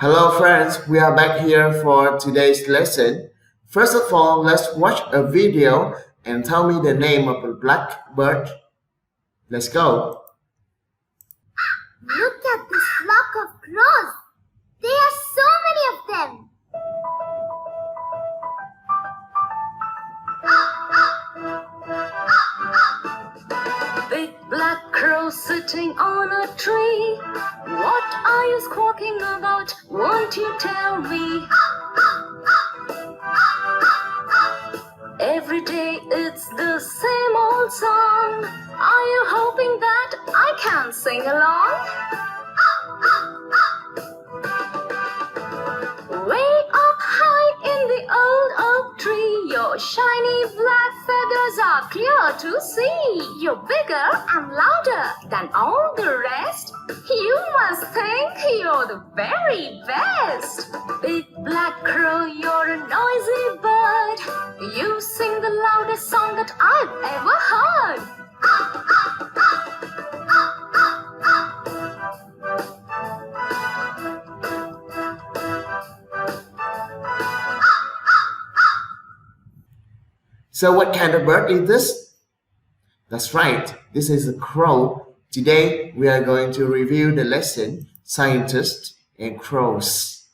Hello friends, we are back here for today's lesson. First of all, let's watch a video and tell me the name of a blackbird. Let's go. Look at this flock of crows. There are so many of them. Big black crow sitting on a tree. What are you squawking about? Won't you tell me? Every day it's the same old song. Are you hoping that I can sing along? Way up high in the old oak tree, your shiny black feathers are clear to see. You're bigger and louder than all the rest. You must think you're the very best. Big black crow, you're a noisy bird. You sing the loudest song that I've ever heard. So what kind of bird is this? That's right, this is a crow. Today we are going to review the lesson Scientists and Crows.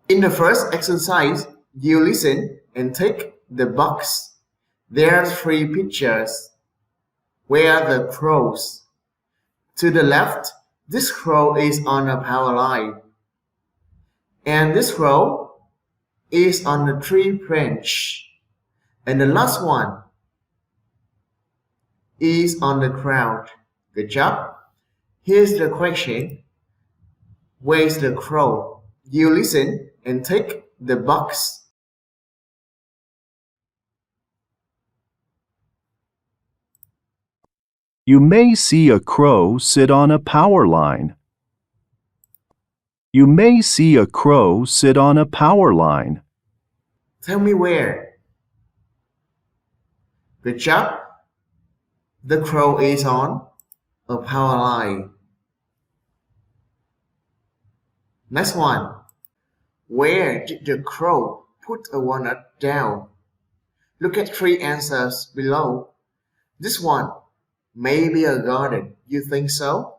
In the first exercise, you listen and take the box. There are three pictures. Where are the crows? To the left, this crow is on a power line. And this crow is on a tree branch. And the last one is on the ground. Good job. Here's the question. Where's the crow? You listen and take the box. You may see a crow sit on a power line. You may see a crow sit on a power line. Tell me where. Good job. The crow is on a power line. Next one. Where did the crow put a walnut down? Look at three answers below. This one may be a garden. You think so?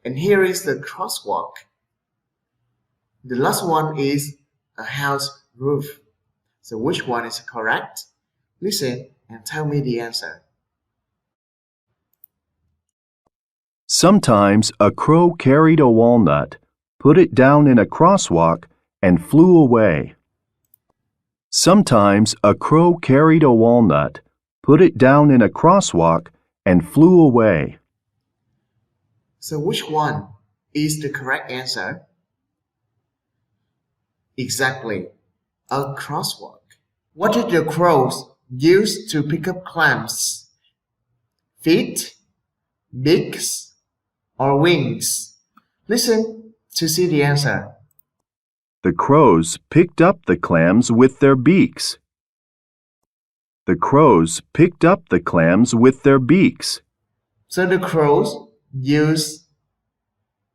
And here is the crosswalk. The last one is a house roof. So which one is correct? Listen and tell me the answer. Sometimes a crow carried a walnut, put it down in a crosswalk, and flew away. Sometimes a crow carried a walnut, put it down in a crosswalk, and flew away. So which one is the correct answer? Exactly, a crosswalk. What did the crows use to pick up clams? Feet, beaks, or wings? Listen to see the answer. The crows picked up the clams with their beaks. The crows picked up the clams with their beaks. So the crows use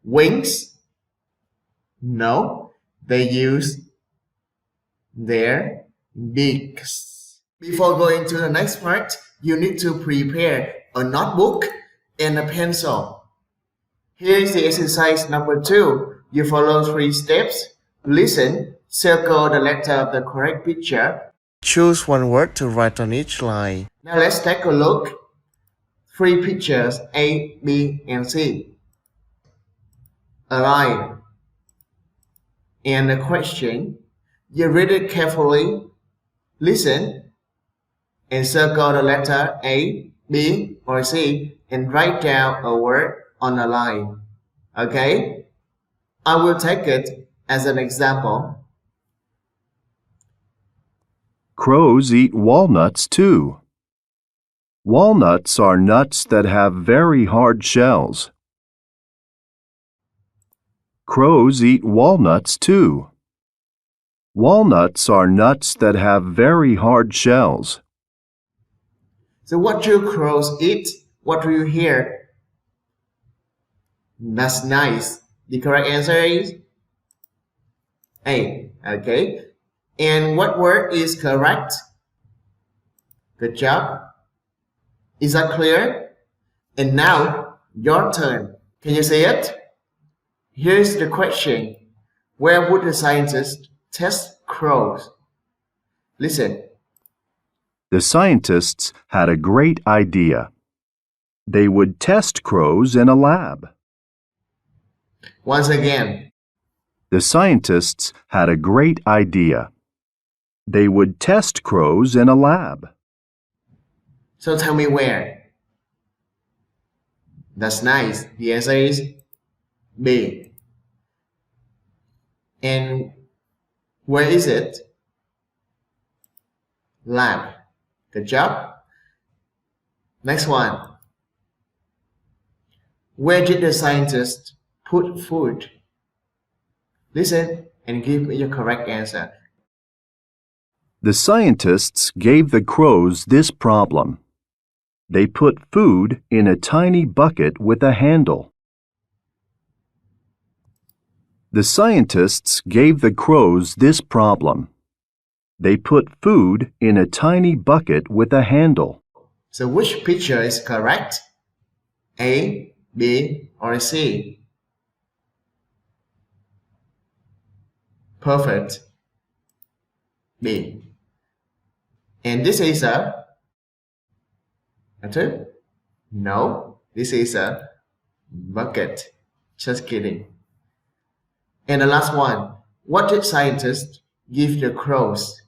wings? No, they use their beaks. Before going to the next part, you need to prepare a notebook and a pencil. Here is the exercise number 2. You follow 3 steps. Listen, circle the letter of the correct picture. Choose one word to write on each line. Now let's take a look. 3 pictures A, B, and C. A line. And a question. You read it carefully. Listen and circle the letter A, B, or C and write down a word on a line. Okay? I will take it as an example. Crows eat walnuts too. Walnuts are nuts that have very hard shells. Crows eat walnuts too. Walnuts are nuts that have very hard shells. So what do crows eat? What do you hear? That's nice. The correct answer is A. Okay. And what word is correct? Good job. Is that clear? And now, your turn. Can you say it? Here's the question. Where would the scientists test crows? Listen. The scientists had a great idea. They would test crows in a lab. Once again. The scientists had a great idea. They would test crows in a lab. So tell me where. That's nice. The answer is B. And where is it? Lab. Good job. Next one. Where did the scientists put food? Listen and give me your correct answer. The scientists gave the crows this problem. They put food in a tiny bucket with a handle. The scientists gave the crows this problem. They put food in a tiny bucket with a handle. So which picture is correct? A, B, or C? Perfect. B. And this is a two? No, this is a bucket. Just kidding. And the last one. What did scientists give the crows?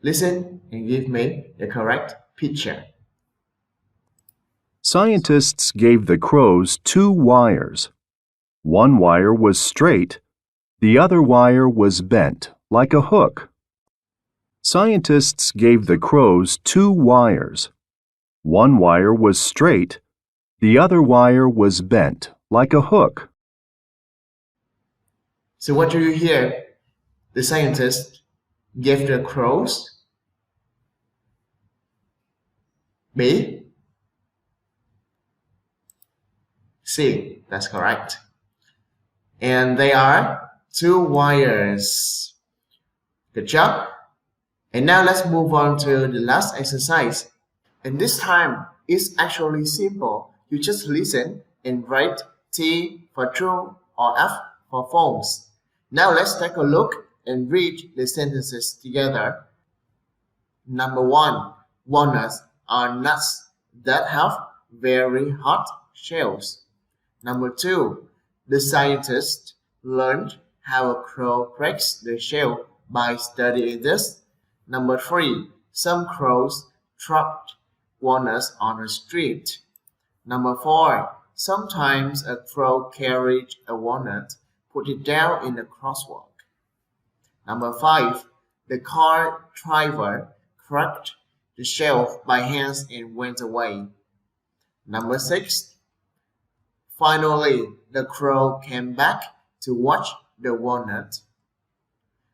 Listen and give me the correct picture. Scientists gave the crows 2 wires. One wire was straight, the other wire was bent, like a hook. Scientists gave the crows 2 wires. One wire was straight, the other wire was bent, like a hook. So what do you hear? The scientists gave the crows B, C. That's correct. And they are 2 wires. Good job. And now let's move on to the last exercise. And this time it's actually simple. You just listen and write T for true or F for false. Now let's take a look and read the sentences together. Number 1. Walnuts are nuts that have very hard shells. Number 2. The scientists learned how a crow breaks the shell by studying this. Number 3. Some crows dropped walnuts on the street. Number 4. Sometimes a crow carried a walnut, put it down in the crosswalk. Number 5. The car driver cracked the shell by hands and went away. Number 6. Finally, the crow came back to watch the walnut.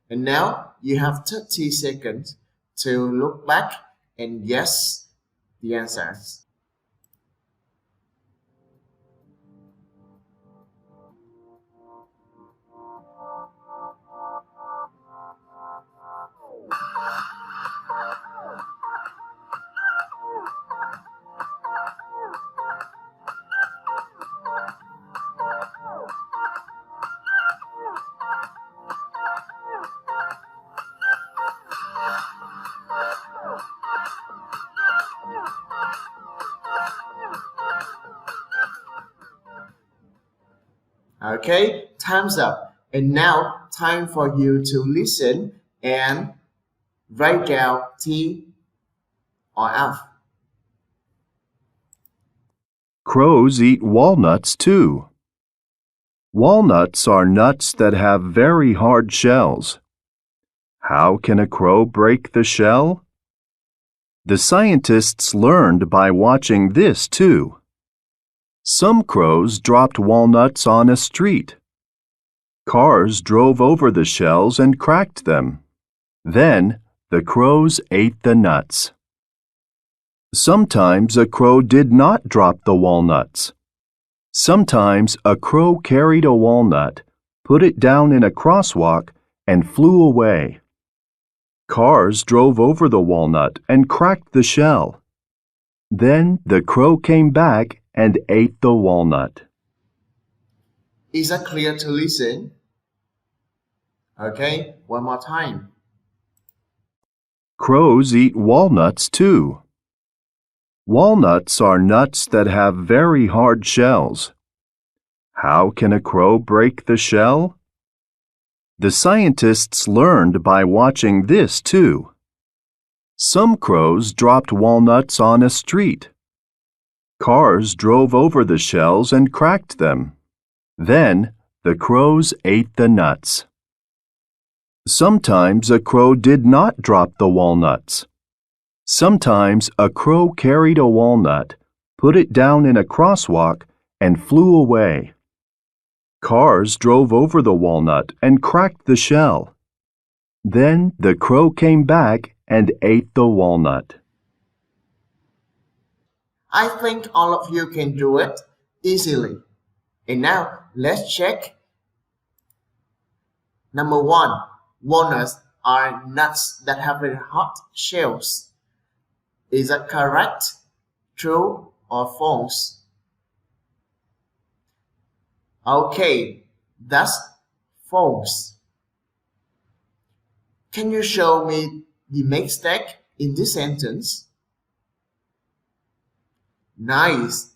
And now you have 30 seconds to look back and guess the answers. Okay, time's up. And now, time for you to listen and write down T or F. Crows eat walnuts too. Walnuts are nuts that have very hard shells. How can a crow break the shell? The scientists learned by watching this too. Some crows dropped walnuts on a street. Cars drove over the shells and cracked them. Then the crows ate the nuts. Sometimes a crow did not drop the walnuts. Sometimes a crow carried a walnut, put it down in a crosswalk, and flew away. Cars drove over the walnut and cracked the shell. Then the crow came back and ate the walnut. Is that clear to listen? Okay, one more time. Crows eat walnuts too. Walnuts are nuts that have very hard shells. How can a crow break the shell? The scientists learned by watching this too. Some crows dropped walnuts on a street. Cars drove over the shells and cracked them. Then the crows ate the nuts. Sometimes a crow did not drop the walnuts. Sometimes a crow carried a walnut, put it down in a crosswalk, and flew away. Cars drove over the walnut and cracked the shell. Then the crow came back and ate the walnut. I think all of you can do it easily. And now let's check. Number 1. Walnuts are nuts that have very hard shells. Is that correct, true, or false? Okay, that's false. Can you show me the mistake in this sentence? Nice.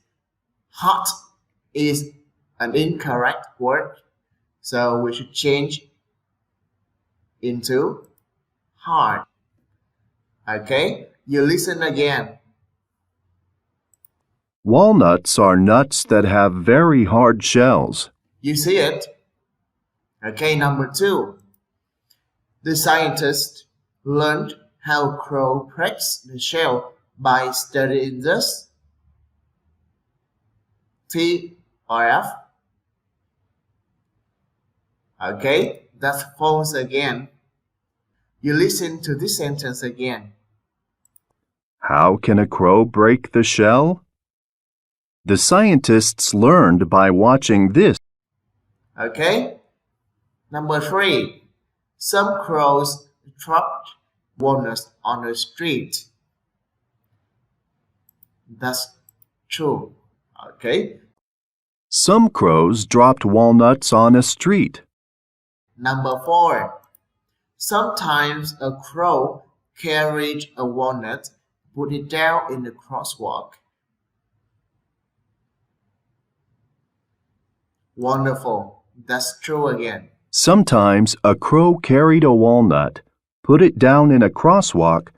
Hot is an incorrect word, so we should change into hard. Okay, you listen again. Walnuts are nuts that have very hard shells. You see it? Okay, number 2. The scientists learned how crow breaks the shell by studying this. T or F? Okay, that's false again. You listen to this sentence again. How can a crow break the shell? The scientists learned by watching this. Okay? Number 3. Some crows dropped walnuts on the street. That's true. Okay? Some crows dropped walnuts on a street. Number 4. Sometimes a crow carried a walnut, put it down in the crosswalk. Wonderful. That's true again. Sometimes a crow carried a walnut, put it down in a crosswalk.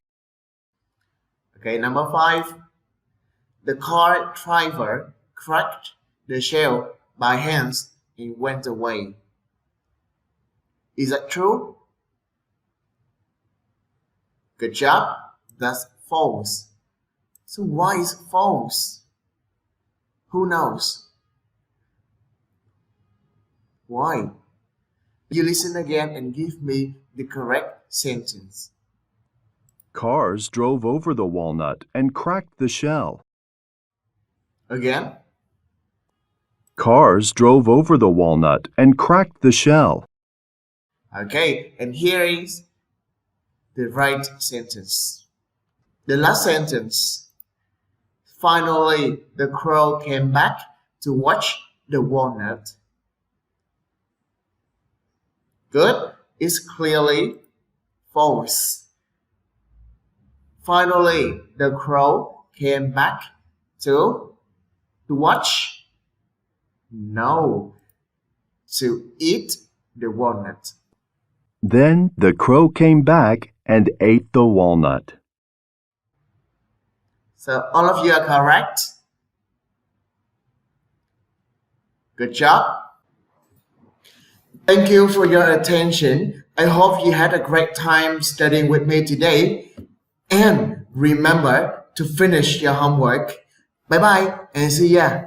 Okay, number 5. The car driver cracked the shell by hands and went away. Is that true? Good job. That's false. So why is false? Who knows? Why? You listen again and give me the correct sentence. Cars drove over the walnut and cracked the shell. Again? Cars drove over the walnut and cracked the shell. Okay, and here is the right sentence. The last sentence. Finally, the crow came back to watch the walnut. Good. It's clearly false. Finally, the crow came back to watch? No, to eat the walnut. Then the crow came back and ate the walnut. So all of you are correct. Good job. Thank you for your attention. I hope you had a great time studying with me today. And remember to finish your homework. Bye bye and see ya.